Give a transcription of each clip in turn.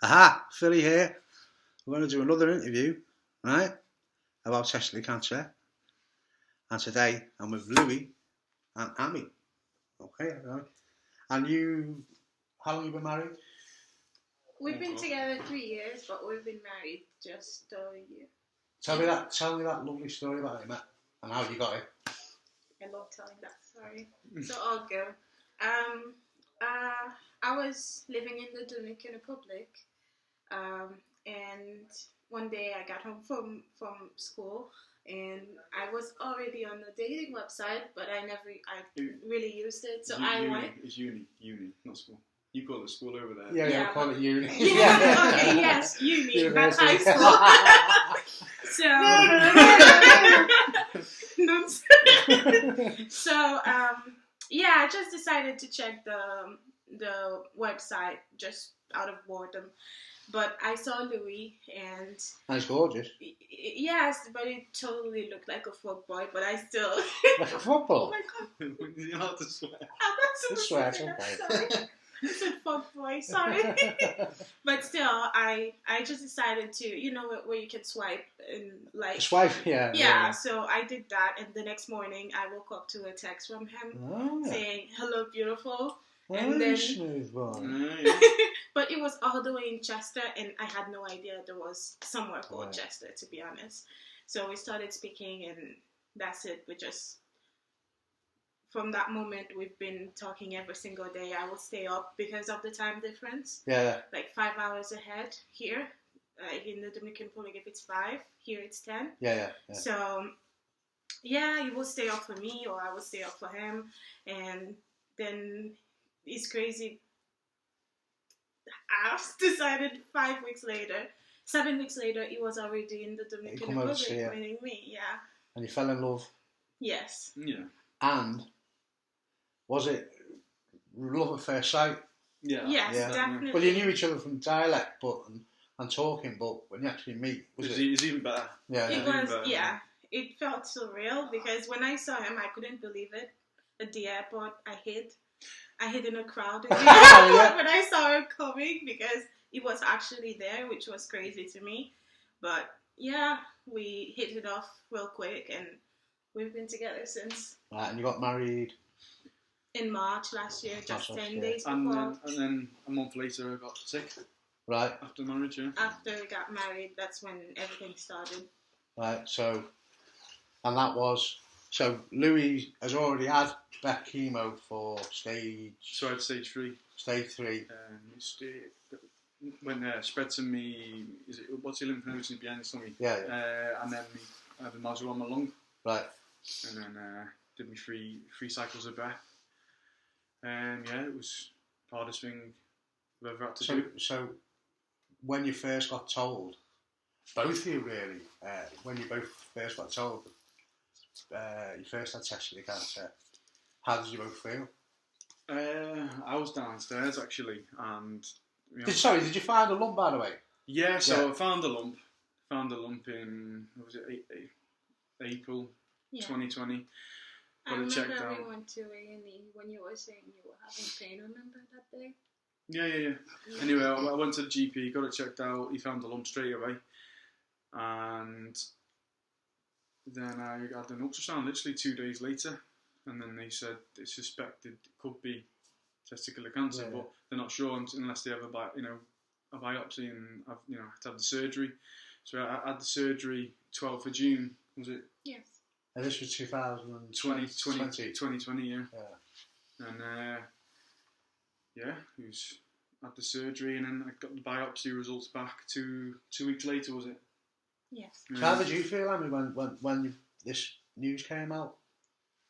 Aha, Philly here. We're going to do another interview, right, about testicular cancer. And today I'm with Louis and Armi. Okay, right. And you, how long have you been married? We've been together 3 years, but we've been married just a year. Tell me that lovely story about how you met and how you got it. I love telling that story. So I'll go. I was living in the Dominican Republic, and one day I got home from school, and I was already on the dating website, but I really used it. So I went. It's uni, not school. You call it school over there. Yeah, we call it uni. Yeah, okay, yes, uni, not high school. So, so I just decided to check the website just out of boredom. But I saw Louis and he's gorgeous. Yes, but it totally looked like a folk boy. But I still like a football. Oh my god! You're not to swear. I'm not swear. Sorry. I said fuck boy, sorry. But still, I just decided to, where you can swipe and like... Swipe, yeah. Yeah, so I did that, and the next morning I woke up to a text from him saying, hello, beautiful. And then, smooth one. but it was all the way in Chester, and I had no idea there was somewhere called Chester, to be honest. So we started speaking, and that's it. From that moment, we've been talking every single day. I will stay up because of the time difference. Yeah. Like 5 hours ahead here. In the Dominican Republic, if it's 5, here it's 10. Yeah. So, he will stay up for me, or I will stay up for him. And then it's crazy. I decided 7 weeks later, he was already in the Dominican Republic winning me. Yeah. And you fell in love. Yes. Yeah. And was it love at first sight? Yeah. Yes, definitely. Well, you knew each other from dialect, and talking, but when you actually meet, it's even better. Yeah. It was. Better. Yeah. It felt surreal because when I saw him, I couldn't believe it. At the airport, I hid in a crowd at the airport when I saw him coming because he was actually there, which was crazy to me. But yeah, we hit it off real quick, and we've been together since. Right, and you got married in March last year, just 10 days before. And then a month later, I got sick. Right. After marriage, yeah. After we got married, that's when everything started. Right, so Louis has already had back chemo for stage... So I had stage 3. Stage 3. When spread to me, what's your lymph nodes behind the stomach? Yeah. And then I had a nodule on my lung. Right. And then did me three cycles of breath. It was the hardest thing I've ever had to do. So when you first got told, both of you really, when you both first got told you first had testicular cancer, how did you both feel? I was downstairs actually, and did you find a lump, by the way? Yeah, so I found a lump. in April 2020. I remember we went to A&E when you were saying you were having pain. Remember that day? Yeah. Anyway, I went to the GP, got it checked out. He found the lump straight away, and then I had an ultrasound literally 2 days later, and then they said they suspected it could be testicular cancer, but they're not sure unless they have a biopsy, and I've had to have the surgery. So I had the surgery 12th of June, was it? Yes. And this was 2020, yeah. And it was at the surgery, and then I got the biopsy results back 2 weeks later, was it? Yes. So how did you feel, Armi, when this news came out?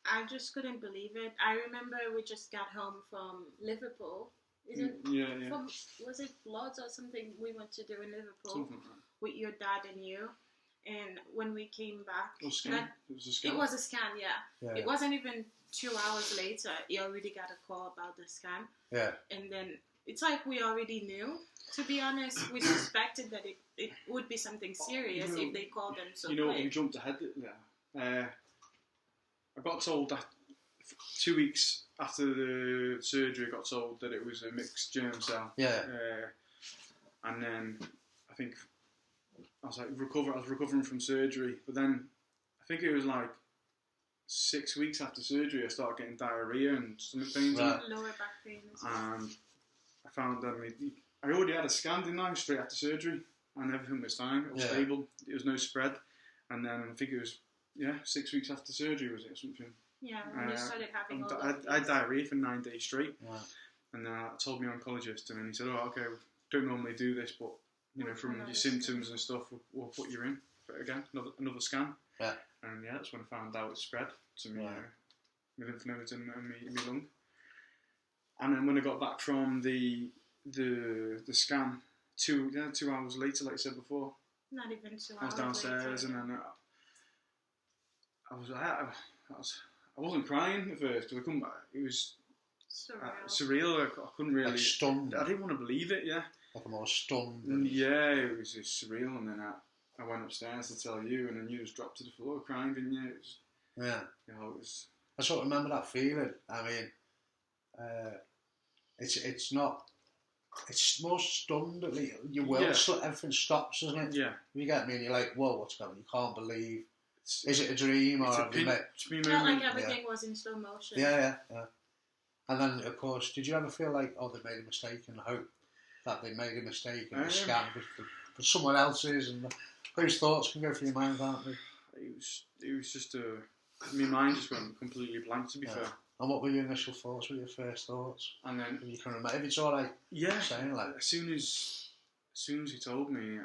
I just couldn't believe it. I remember we just got home from Liverpool. Was it Lords or something we went to do in Liverpool? Something like that. With your dad and you. And when we came back... It was a scan. It was a scan, yeah. It wasn't even 2 hours later, he already got a call about the scan. Yeah. And then it's like we already knew. To be honest, we suspected that it would be something serious if they called them so quick. You jumped ahead there. I got told that 2 weeks after the surgery, I got told that it was a mixed germ cell. Yeah. And then I think I was recovering from surgery, but then I think it was like 6 weeks after surgery I started getting diarrhea and stomach pains. Right. Lower back pain as well. And I found that I already had a scan, didn't I, straight after surgery, and everything was fine. It was stable. There was no spread. And then I think it was 6 weeks after surgery, was it, or something? Yeah, when you started having all I had diarrhea for 9 days straight. Right. And I told my oncologist, and then he said, "Oh, okay, we don't normally do this, but from your symptoms and stuff, we'll put you in for it again, another scan." Yeah. And that's when I found out it spread to me, my lymph nodes and my lung. And then when I got back from the scan, 2 hours later, like I said before, Not even 2 hours. I was downstairs, later. and then I wasn't crying at first because I couldn't. It was surreal. I couldn't really. Like stunned. I didn't want to believe it. Yeah. Like I'm all stunned. Yeah, it was just surreal. And then I went upstairs to tell you, and then you just dropped to the floor crying, didn't you? It was, yeah. It was. I sort of remember that feeling. I mean, it's not. It's more stunned. Your world, everything stops, doesn't it? Yeah. You get me, and you're like, "Whoa, what's going on? You can't believe. Is it a dream or have you met?" It felt like everything was in slow motion. Yeah. And then, of course, did you ever feel like, oh, they made a mistake, and hope that they made a mistake and the scam for someone else's, and those thoughts can go through your mind, can't they? It was just my mind just went completely blank, to be fair. And what were your initial thoughts? What were your first thoughts? And then, if you can remember, if it's all right, saying like, as soon as he told me,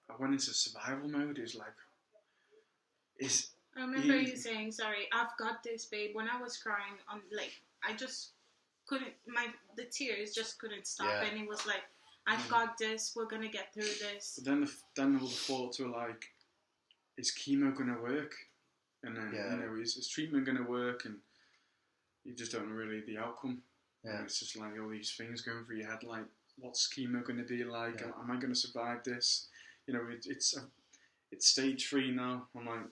I went into survival mode. It's like, I remember you saying, "Sorry, I've got this, babe." When I was crying, I just couldn't. The tears just couldn't stop, and it was like, "I've got this. We're gonna get through this." But then all the thoughts were like, "Is chemo gonna work?" And then is treatment gonna work? And you just don't know really the outcome. Yeah. And it's just like all these things going through your head, like, what's chemo gonna be like? Yeah. Am I gonna survive this? It's stage 3 now. I'm like.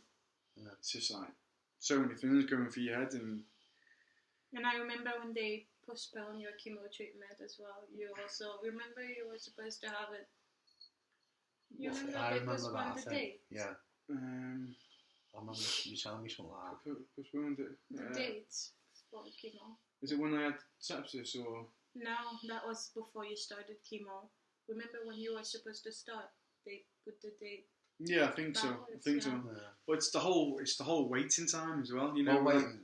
Yeah. It's just like so many things going through your head, and I remember when they postponed your chemo treatment as well. You also remember you were supposed to have it. You remember they postponed the date? Yeah. I remember you telling me something like that. Postponed it. The date for chemo. Is it when I had sepsis or? No, that was before you started chemo. Remember when you were supposed to start? They put the date. Yeah, I think so. So. Yeah. But it's the whole waiting time as well. Waiting.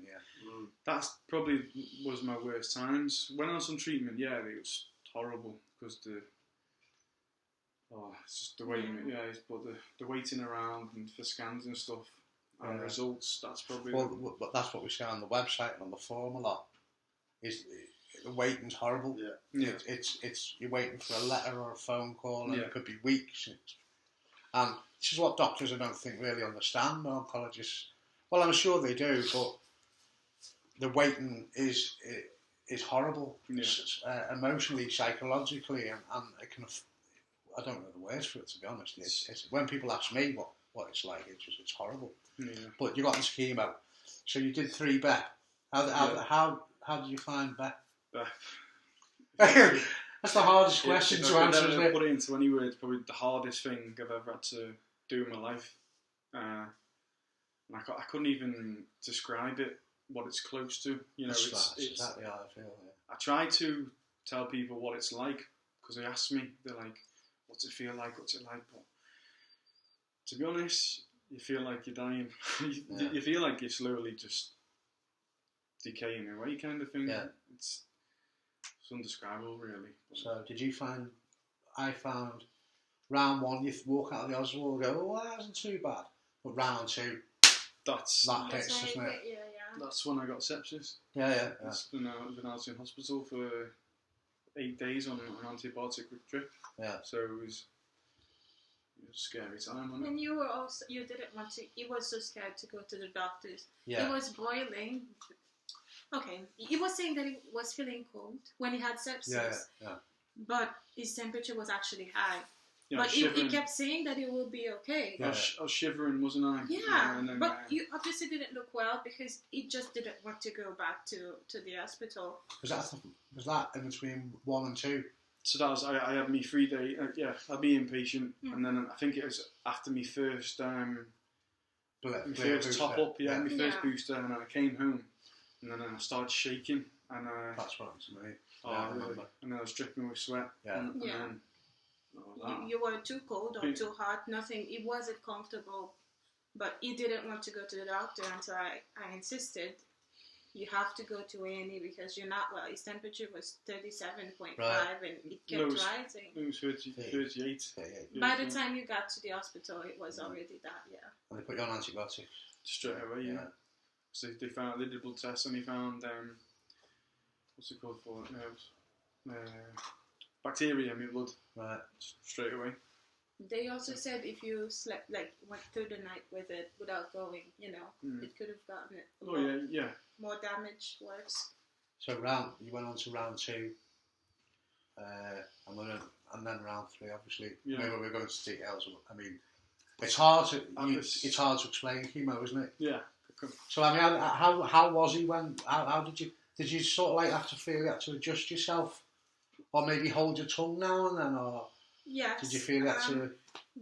That's probably was my worst times. When I was on treatment, it was horrible because it's just the waiting. Yeah, but the waiting around and for scans and stuff and results. That's probably. But that's what we say on the website and on the forum a lot. Is the waiting's horrible. Yeah. It's you're waiting for a letter or a phone call, and it could be weeks. And this is what doctors, I don't think, really understand, oncologists. Well, I'm sure they do, but the waiting is horrible, emotionally, psychologically, and it can. I don't know the words for it, to be honest. It's when people ask me what it's like, it's horrible. Yeah. But you got into chemo, so you did 3 BEP. How did you find BEP? That's the hardest question to answer, isn't it? Put it into any words, probably the hardest thing I've ever had to do in my life. I couldn't even describe it, what it's close to. That's exactly how I feel. Yeah. I try to tell people what it's like because they ask me, they're like, "What's it feel like? What's it like?" But to be honest, you feel like you're dying. You feel like you're slowly just decaying away, kind of thing. Yeah. It's indescribable, really. So, did you find? I found round 1, you walk out of the hospital and go, "Oh, that wasn't too bad." But round 2, that hits, doesn't it? Yeah. That's when I got sepsis. Yeah. I've been out in hospital for 8 days on an antibiotic drip. Yeah. So it was a scary time, wasn't it? And you didn't want to. You were so scared to go to the doctors. Yeah. It was boiling. Okay, he was saying that he was feeling cold when he had sepsis. Yeah. But his temperature was actually high. Yeah, but he kept saying that it will be okay. Yeah. I was shivering, wasn't I? Yeah, but you obviously didn't look well because he just didn't want to go back to the hospital. Was that in between 1 and 2? So that was I had me 3 day. I'd be inpatient, and then I think it was after me first first top up, my first booster, and then I came home, and then I started shaking, and that's what happened to me. And then I was dripping with sweat. And then, you were too cold or too hot. Nothing. It wasn't comfortable, but he didn't want to go to the doctor until I insisted. You have to go to A&E because you're not well. His temperature was 37.5 and it kept rising. It was 38. By the time you got to the hospital, it was already that, And they put you on antibiotics? Straight away, So they did blood tests and they found, what's it called for? Bacteria in my blood. Right. Straight away. They also said if you slept, went through the night with it without going, it could have gotten it more damage, worse. So you went on to round 2, and then round 3, obviously. Yeah. Maybe we're going into details. I mean, it's hard to explain chemo, isn't it? Yeah. So I mean, how was he when? How did you sort of have to feel you had to adjust yourself, or maybe hold your tongue now and then, or? Yes. Did you feel that too?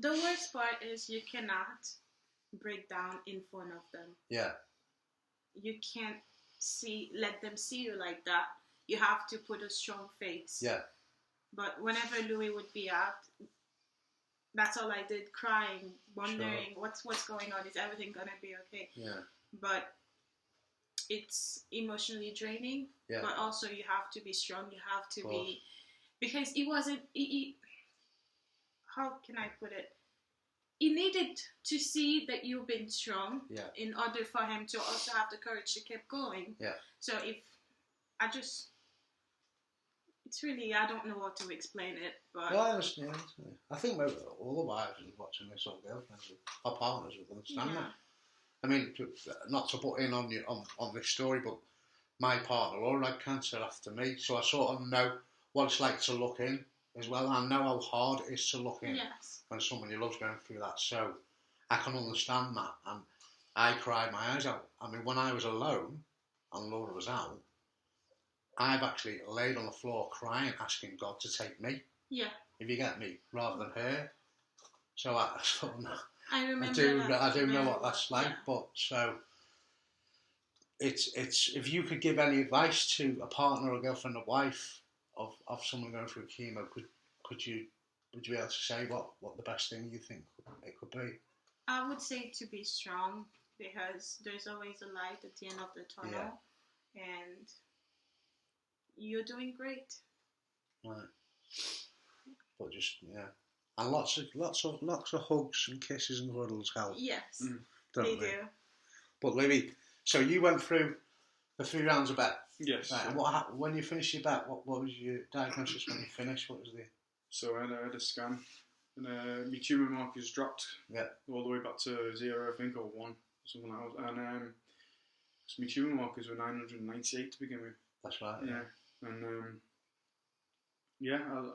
The worst part is you cannot break down in front of them. Yeah. You can't let them see you like that. You have to put a strong face. Yeah. But whenever Louis would be out, that's all I did, crying, wondering what's going on. Is everything gonna be okay? Yeah. But it's emotionally draining. Yeah. But also you have to be strong. You have to be, because he wasn't. How can I put it? He needed to see that you've been strong in order for him to also have the courage to keep going. Yeah. So it's really, I don't know what to explain it, but... Yeah, I understand. I think all the wives watching this, or girlfriends or partners would understand that. I mean, not to put in on this story, but my partner Laura had cancer after me, so I sort of know what it's like to look in as well. I know how hard it is to look in when someone you love's going through that, so I can understand that. And I cried my eyes out. I mean, when I was alone and Laura was out, I've actually laid on the floor crying, asking God to take me. Yeah. If you get me, rather than her. So I sort of know. I remember I do know what that's like, but so it's if you could give any advice to a partner or girlfriend or wife of someone going through chemo, would you be able to say what the best thing you think it could be? I would say to be strong, because there's always a light at the end of the tunnel, and you're doing great. Right. But just and lots of hugs and kisses and cuddles help. Yes, they do. But Louis, so you went through the 3 rounds of bet. Yes. Right, and what happened when you finished your bet? What was your diagnosis when you finished? What was the? So I had a scan, and my tumour markers dropped. Yeah. All the way back to 0, I think, or 1, something like that. And so my tumour markers were 998 to begin with. That's right. Yeah. And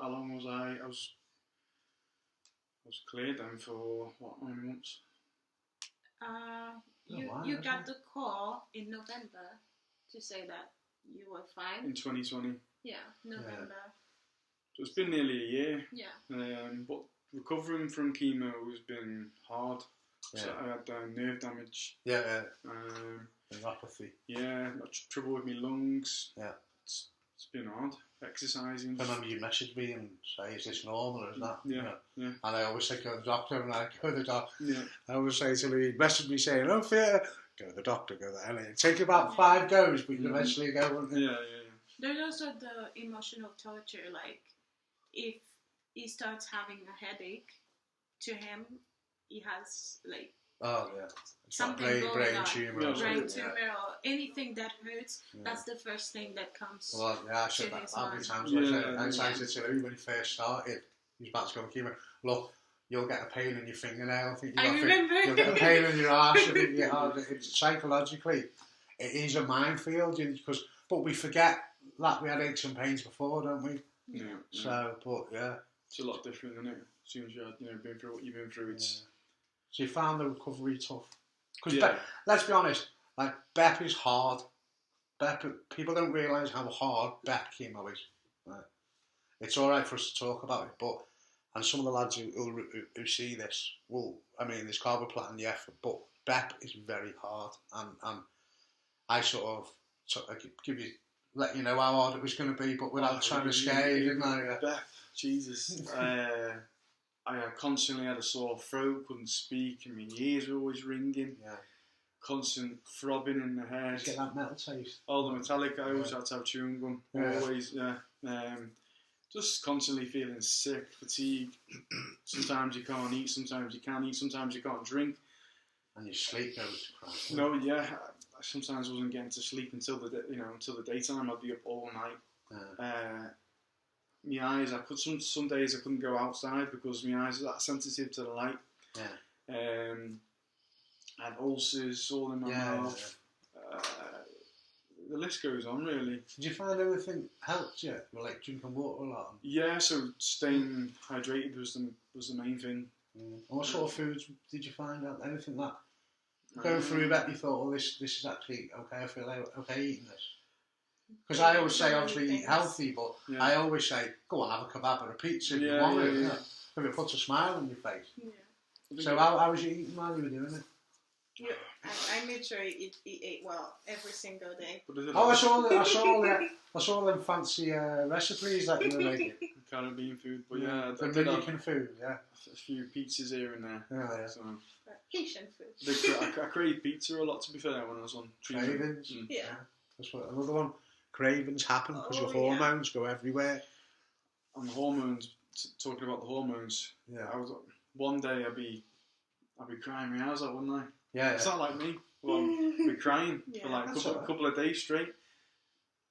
how long was I? I was cleared then for what, 9 months? You got the call in November to say that you were fine. In 2020. Yeah, November. So it's been nearly a year. Yeah. But recovering from chemo has been hard. Yeah. So I had nerve damage. Yeah. Neuropathy. Yeah, trouble with my lungs. Yeah. It's been hard. Exercising. I remember you messaged me and say, is this normal or is that? Yeah. And I always say, go to the doctor, and I go to the doctor. Yeah. I always say to Louis, message me saying, oh, fear. Go to the doctor, go to the LA. Take about 5 goes, but you eventually go, won't you? Yeah. There's also the emotional torture, like, if he starts having a headache, to him, he has, like, something brain tumour. Brain tumour or anything that hurts, that's the first thing that comes to I said that how many times. I said to Louis when he first started, he was about to go on chemo, look, you'll get a pain in your fingernail. You'll get a pain in your arse. It's psychologically, it is a minefield, but we forget that we had aches and pains before, don't we? Yeah. So, but it's a lot different, isn't it? As soon as you've been through what you've been through, it's. So you found the recovery tough? Because let's be honest, like BEP is hard. BEP, people don't realise how hard BEP chemo is. Right? it's all right for us to talk about it, but and some of the lads who see this will, I mean, there's carbo plan, yeah, but BEP is very hard, and I sort of let you know how hard it was going to be, but without trying to scare you, didn't I? BEP, Jesus. I constantly had a sore throat, couldn't speak, and my ears were always ringing. Yeah. Constant throbbing in the head. Get that metal taste. All the metallic, I always had to have chewing gum. Yeah. Always, yeah. Just constantly feeling sick, fatigue. Sometimes you can't eat, sometimes you can eat, sometimes you can't drink. And your sleep goes to crap. No, yeah. I sometimes wasn't getting to sleep until the daytime. I'd be up all night. Yeah. My eyes, some days I couldn't go outside because my eyes are that sensitive to the light. Yeah. I had ulcers all in my mouth. Yeah. The list goes on, really. Did you find anything helped you? Well, like drinking water a lot? Yeah, so staying hydrated was the main thing. And what sort of foods did you find out? Anything that going through that you thought, oh, this is actually okay, I feel okay eating this? Because I always say, obviously, eat healthy, but yeah. I always say, go on, have a kebab or a pizza if you want it. Yeah. If it puts a smile on your face. Yeah. So how was you eating while you were doing it? Yeah, I made sure he ate well every single day. Oh, I saw them fancy recipes that you were making. Caribbean food, but yeah, the Dominican food, yeah. A few pizzas here and there. Yeah. So. Haitian food. I craved pizza a lot, to be fair, when I was on treatment. Cravings? Yeah. That's what another one. Cravings happen because your hormones go everywhere. And the hormones, talking about the hormones, one day I'd be crying my eyes out, wouldn't I? Yeah. It's not like me. Well, I'd be crying for like a couple of days straight.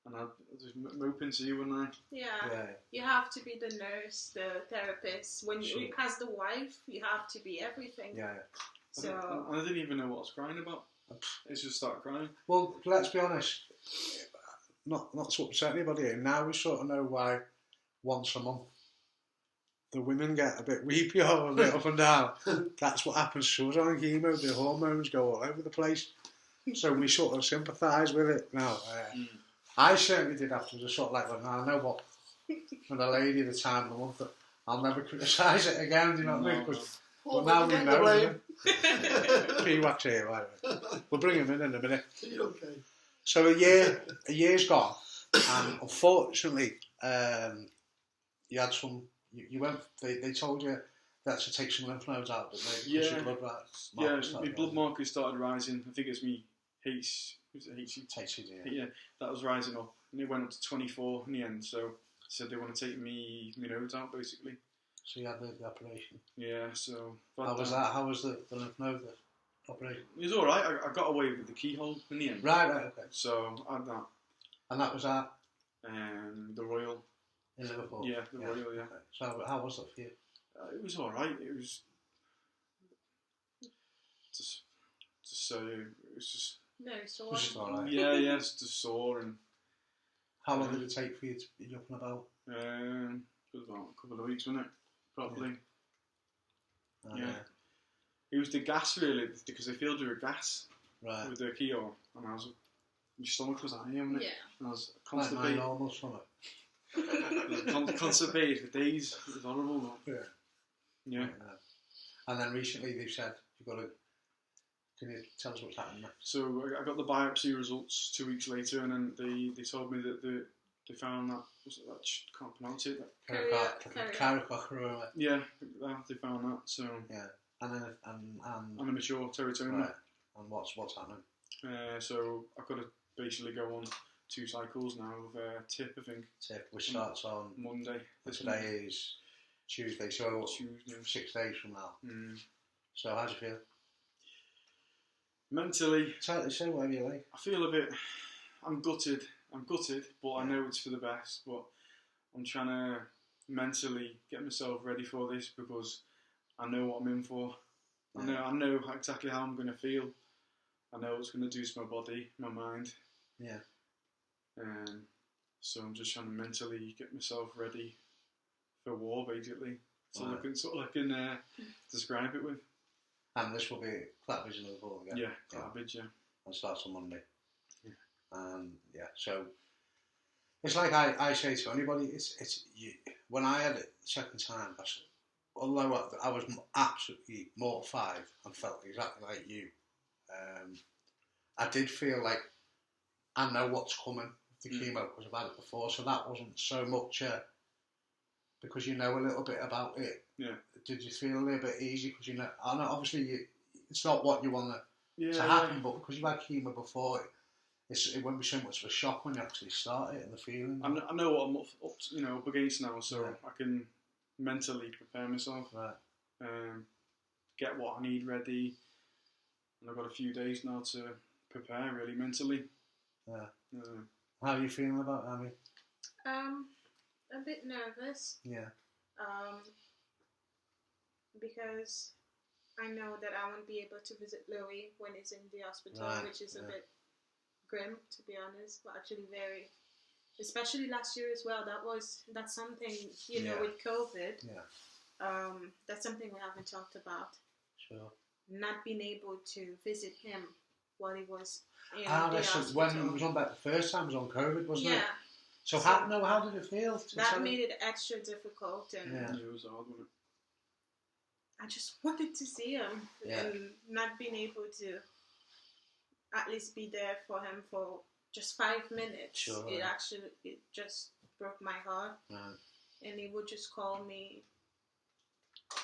And I'd just mope into you, wouldn't I? Yeah. You have to be the nurse, the therapist. When you as the wife, you have to be everything. Yeah. So I didn't even know what I was crying about. It's just start crying. Well, let's be honest. Not to upset anybody here. Now we sort of know why once a month the women get a bit weepy or a bit up and down. That's what happens to us on chemo. The hormones go all over the place. So we sort of sympathise with it now. I certainly did afterwards. I sort of like, well, I know what, for the lady at the time of the month, that I'll never criticise it again, do you know what I mean? But now we know. P-Wax here, by the way. We'll bring him in a minute. Okay. So a year's gone, and unfortunately, you had some. You went. They told you that to take some lymph nodes out, didn't they? Yeah. My blood rising. markers started rising. I think it's me HCG. Yeah, that was rising up, and it went up to 24 in the end. So said they want to take me nodes out, basically. So you had the operation. Yeah. So how was that? How was the lymph node operation? It was all right. I got away with the keyhole in the end. Right. Okay. So I had that. And that was at the Royal in Liverpool. Yeah, the Royal. Yeah. Okay. So how was it for you? It was all right. It was just it was just. Very sore. Just all right. Yeah, it's just sore. And how long did it take for you to be up and about? It was about a couple of weeks, wasn't it? Probably. Yeah. It was the gas, really, because they filled you with gas with the keyhole, and my stomach was high, wasn't it? Yeah. And I was constipated. Like my normal stomach. Constipated for days. It was horrible. Yeah. And then recently they've said you've got to. Can you tell us what's happened next? So I got the biopsy results 2 weeks later, and then they told me that they found that can't pronounce it. Caricochroma. Yeah, they found that. So yeah, and then and a mature teratoma. Right. And what's happening? So I've got to basically go on 2 cycles now of TIP, I think. TIP, which starts on Monday. Today is Tuesday, so Tuesday. 6 days from now. So how do you feel? Mentally, say whatever you like. I feel a bit. I'm gutted, but I know it's for the best. But I'm trying to mentally get myself ready for this because I know what I'm in for. Yeah. I know exactly how I'm going to feel. I know what's going to do to my body, my mind. Yeah. So I'm just trying to mentally get myself ready for war, basically. So I can describe it with. And this will be Clapbridge in Liverpool again. Yeah, Clapbridge, yeah. And starts on Monday. Yeah. And so It's like I say to anybody, it's you, when I had it the second time, although I was absolutely mortified and felt exactly like you, I did feel like I know what's coming with the chemo because I've had it before, so that wasn't so much because you know a little bit about it. Yeah. Did you feel a little bit easy because you know? I know obviously it's not what you want to Yeah, happen, but because you've had chemo before, it won't be so much of a shock when you actually start it and the feeling. I know what I'm up against now, so Yeah. I can mentally prepare myself. Right. Get what I need ready, and I've got a few days now to prepare really mentally. Yeah. How are you feeling about it, Armi? A bit nervous. Yeah. Because I know that I won't be able to visit Louis when he's in the hospital, Right, which is a bit grim, to be honest, but actually very, especially last year as well. That's something, you know, with COVID. Yeah. That's something we haven't talked about. Sure. Not being able to visit him while he was in the That's hospital. when it was on back the first time it was on COVID, wasn't it? Yeah. So how did it feel? That made it extra difficult, and It was hard, wasn't it? I just wanted to see him, and not being able to at least be there for him for just 5 minutes. Sure. It just broke my heart. Right. And he would just call me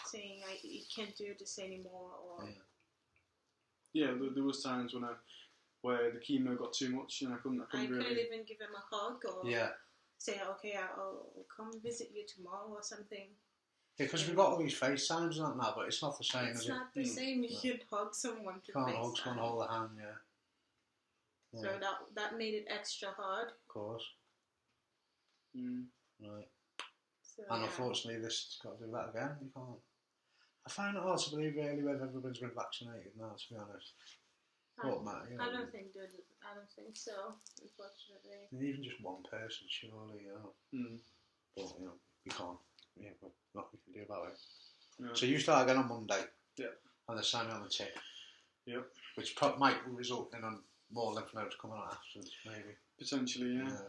saying he can't do this anymore, or there was times where the chemo got too much and I couldn't really even give him a hug or say, okay, I'll come visit you tomorrow or something. Yeah, because we've got all these FaceTimes and that now, but it's not the same, It's is it? not the same. You can hug someone to Can't FaceTime. hug someone, hold the hand, yeah. So that made it extra hard. Of course. Right. So, and unfortunately, this has got to do that again. You can't. I find it hard to believe really whether everyone's been vaccinated now, to be honest. I don't think so, unfortunately. Even just one person, surely, you know. But, you know, we can't. Yeah, but nothing we can do about it. Yeah. So you start again on Monday. Yeah. And they're signing on the tip. Yep. Which might result in more lymph nodes coming out afterwards, maybe. Potentially, yeah.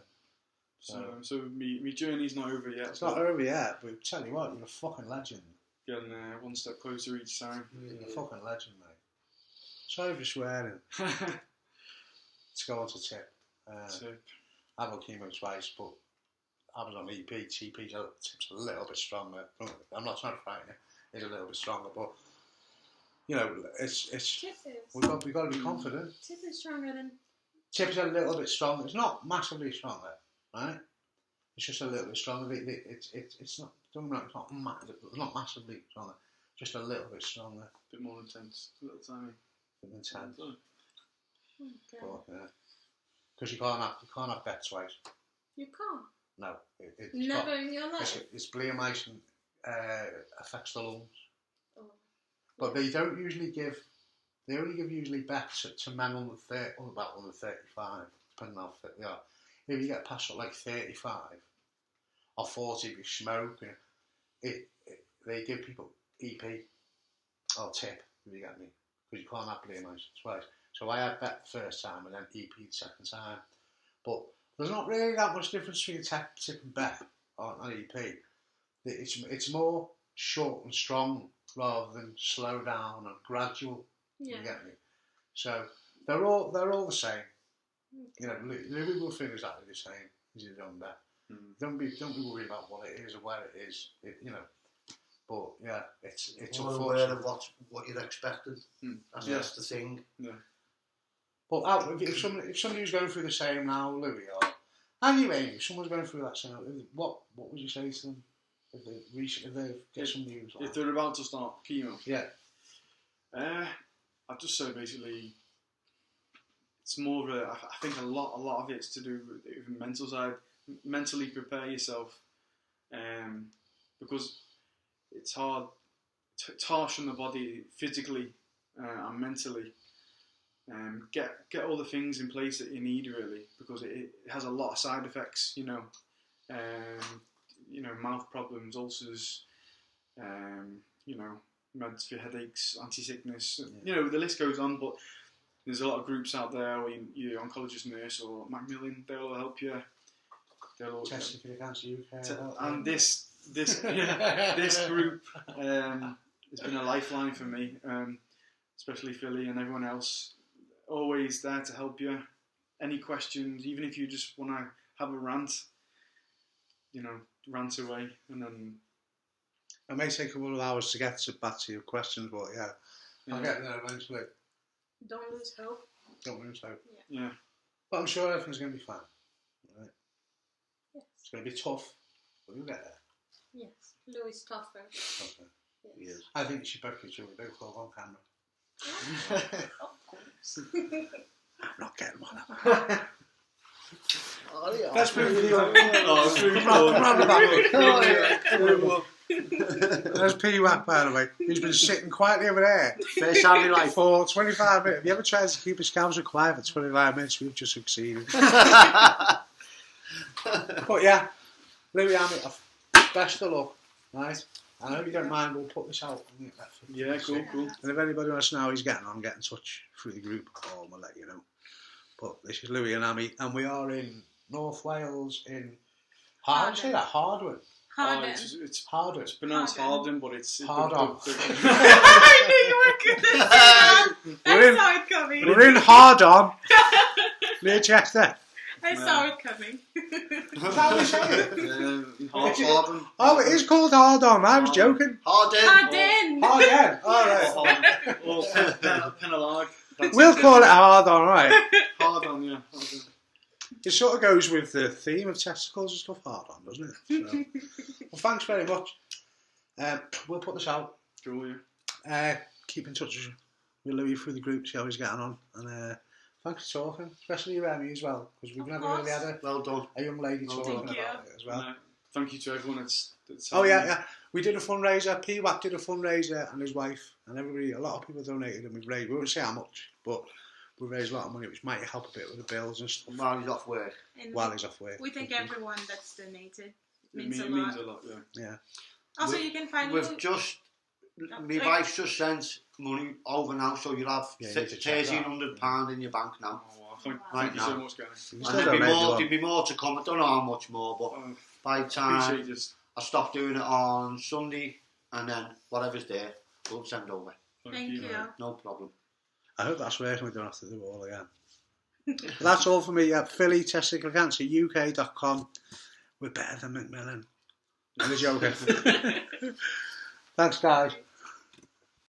So my journey's not over yet. It's not over yet, but tell you what, you're a fucking legend. Getting one step closer each time. You're a fucking legend, mate. Sorry for swearing. Let's go on to tip. I've had chemo twice, but I was on EP. TP's a little bit stronger. I'm not trying to frighten you. It's a little bit stronger, but you know, it's we've got to be confident. Tip is stronger than. Tip is a little bit stronger. It's not massively stronger, right? It's just a little bit stronger. It's not. Don't know. It's not massively stronger. Just a little bit stronger. A bit more intense. A little tiny. A bit intense. Okay. But because you can't have bet twice. You can't. No. Never in your life. It's bleomycin affects the lungs. Oh. But they don't usually give. They only give usually bets to men under 35, depending on how fit they are. If you get past like 35 or 40, if you smoke, they give people EP or tip, if you get me, because you can't have bleomycin twice. So I had bet the first time and then EP the second time. But there's not really that much difference between tip and bet on EP. It's more short and strong rather than slow down and gradual. Yeah. You get me? So they're all the same. Okay. You know, Louis will feel exactly the same as you've done that. Don't be worried about what it is or where it is. You know, but yeah, it's all aware of what you're expecting. That's the thing. Yeah. But if somebody was going through the same now, Louis, or anyway, if someone's going through that same, what would you say to them if they get some news? If they're about to start chemo, yeah. I'd just say basically, it's more of I think a lot of it's to do with the mental side. Mentally prepare yourself, because it's hard. It's harsh on the body physically and mentally. Get all the things in place that you need really, because it has a lot of side effects. You know, mouth problems, ulcers. Meds for headaches, anti-sickness. Yeah. The list goes on. But there's a lot of groups out there where your oncologist nurse or Macmillan, they'll help you They'll all, Testicular Cancer UK. and this group has been a lifeline for me, especially Philly and everyone else. Always there to help you. Any questions, even if you just want to have a rant, rant away, and then It may take a couple of hours to get back to your questions, but yeah, I'll get there eventually. Don't lose hope. Don't lose hope. Yeah. But I'm sure everything's going to be fine. Right? Yes. It's going to be tough, but we'll get there. Yes. Louis tougher. Okay. Yes. I think you should both get your big club on camera. Of course. I'm not getting one of them. Oh, yeah. Let's move the it's really cool. There's P-Wack, by the way. He's been sitting quietly over there First time in life. for 25 minutes. Have you ever tried to keep his camera quiet for 25 minutes? We've just succeeded. But yeah, Louis, Armi, best of luck, right? I hope you don't mind, we'll put this out. Yeah, cool. And if anybody wants to know how he's getting on, get in touch through the group, or we'll let you know. But this is Louis and Armi, and we are in North Wales, in Hardwin. Say that, Hardwin. Harden. It's Hardwin. pronounced Harden, but it's Hardon. I knew you were going to say that. I saw it coming. We're in Hardon, near Chester. I saw it coming. Is that how we say it? Harden. Oh, it is called Hardon. I was joking. Harden. Hardon. All right. Or Penelagh. We'll call it Hardon, right? Harden, yeah. Harden. It sort of goes with the theme of testicles and stuff, Hardon, doesn't it? So, well, thanks very much. We'll put this out. Cool, yeah. Keep in touch with Louis through the group, see how he's getting on. And thanks for talking, especially Armi as well, because we've never really had Well done. a young lady Well talking done. about it as well. Thank you to everyone that's Oh yeah. We did a fundraiser. P-Wack did a fundraiser, and his wife and everybody. A lot of people donated, and we won't say how much, but we raised a lot of money, which might help a bit with the bills and stuff While he's off work. And while he's off work. we thank everyone that's donated. It Means a means lot. a lot, yeah. Yeah. Also, you can find We've just, my wife's just sent money over now, so you'll have Yeah, you need to check that. £1,300 in your bank now. Oh, wow. Thank Right you so now. much, guys. You And still there'll donate, be more to come. I don't know how much more, but by the time Appreciate you. I stop doing it on Sunday, and then whatever's there, we'll send over. Thank you. No problem. I hope that's working. We don't have to do it all again. But that's all for me. Philly, Testicular Cancer, UK.com. We're better than Macmillan. I'm a joker. Thanks, guys.